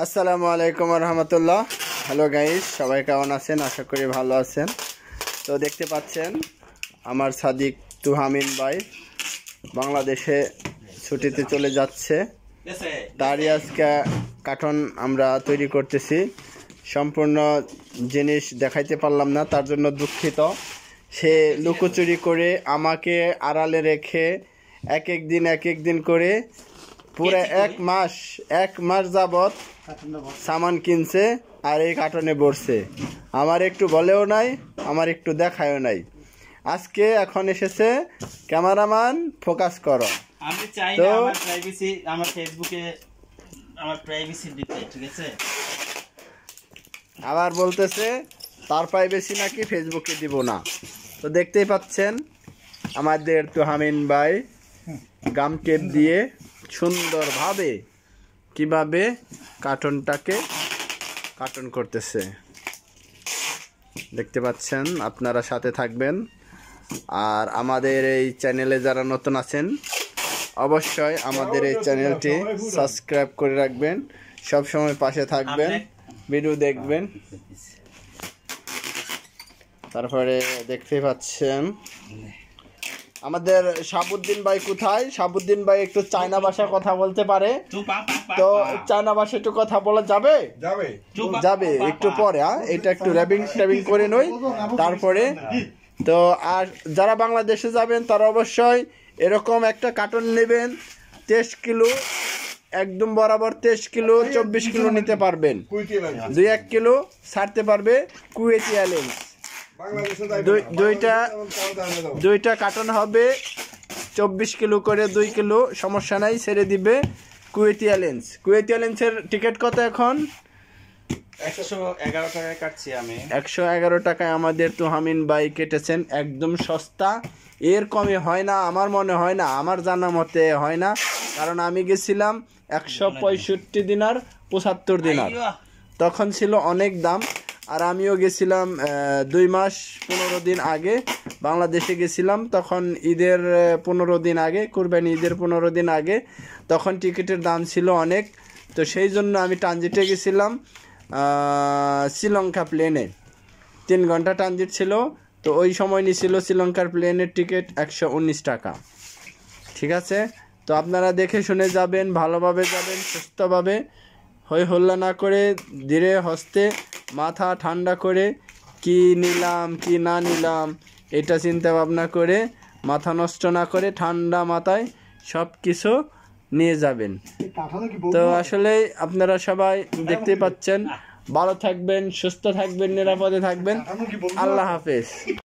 আসসালামু আলাইকুম রহমতুল্লাহ। Hello guys, সবাই কেমন আছেন? আশা করি ভালো আছেন। তো দেখতে পাচ্ছেন আমার সাদিক তুহামিন ভাই বাংলাদেশে ছুটিতে চলে যাচ্ছে। তারই আজকে কার্টন আমরা তৈরি করতেছি। সম্পূর্ণ জিনিস দেখাইতে পারলাম না, তার জন্য দুঃখিত। সে লুকোচুরি করে আমাকে আড়ালে রেখে এক এক দিন করে পুরো এক মাস যাবত সামান কিনছে আর এই কার্টনে বসছে। আমার একটু বলেও নাই, আমার একটু দেখায়ও নাই। আজকে এখন এসেছে ক্যামেরাম্যান ফোকাস করো। আমি চাই না আমার প্রাইভেসি, আমার ফেসবুকে আমার প্রাইভেসি দিতে, ঠিক আছে? আবার বলতেছে তার প্রাইভেসি নাকি ফেসবুকে দিব না। তো দেখতেই পাচ্ছেন আমাদের তুহামিন ভাই গাম টেপ দিয়ে সুন্দরভাবে কিভাবে কার্টনটাকে কার্টন করতেছে দেখতে পাচ্ছেন। আপনারা সাথে থাকবেন। আর আমাদের এই চ্যানেলে যারা নতুন আছেন অবশ্যই আমাদের এই চ্যানেলটি সাবস্ক্রাইব করে রাখবেন, সব সময় পাশে থাকবেন, ভিডিও দেখবেন। তারপরে দেখতে পাচ্ছেন আমাদের শাহাবুদ্দিন ভাই কোথায়? শাহাবুদ্দিন ভাই একটু চায়না ভাষায় কথা বলতে পারে, তো চায়না ভাষায় একটু কথা বলা যাবে? যাবে একটু পরে। এটা একটু র্যাপিং করে নই, তারপরে তো। আর যারা বাংলাদেশে যাবেন তারা অবশ্যই এরকম একটা কার্টন নেবেন। 23 কিলো, একদম বরাবর 23 কিলো 24 কিলো নিতে পারবেন। 2-1 কিলো ছাড়তে পারবে কুয়েতি এয়ারলাইন্স। দুইটা কার্টন হবে 24 কিলো করে, 2 কিলো সমস্যা নাই, ছেড়ে দিবে কুয়েতি এয়ারলাইন্স। কুয়েতি এয়ারলাইন্সের টিকিট কত এখন? 111 টাকায় কাটছি আমি। 111 টাকায় আমাদের তুহামিন ভাই কেটেছেন, একদম সস্তা। এর কমে হয় না, আমার মনে হয় না, আমার জানা মতে হয় না। কারণ আমি গেছিলাম 165 দিনার 75 দিনার, তখন ছিল অনেক দাম। আর আমিও গেছিলাম 2 মাস 15 দিন আগে বাংলাদেশে গেছিলাম, তখন ঈদের 15 দিন আগে, কুরবানি ঈদের 15 দিন আগে। তখন টিকিটের দাম ছিল অনেক। তো সেই জন্য আমি ট্রানজিটে গেছিলাম শ্রীলঙ্কা প্লেনে। 3 ঘন্টা ট্রানজিট ছিল। তো ওই সময় নিয়েছিল শ্রীলঙ্কার প্লেনের টিকিট 119 টাকা। ঠিক আছে? তো আপনারা দেখে শুনে যাবেন, ভালোভাবে যাবেন, সুস্থভাবে, হই হল্লা না করে, ধীরে হস্তে, মাথা ঠান্ডা করে, কি নিলাম কি না নিলাম এটা চিন্তা ভাবনা করে, মাথা নষ্ট না করে ঠান্ডা মাথায় সব কিছু নিয়ে যাবেন। তো আসলে আপনারা সবাই দেখতেই পাচ্ছেন। ভালো থাকবেন, সুস্থ থাকবেন, নিরাপদে থাকবেন। আল্লাহ হাফেজ।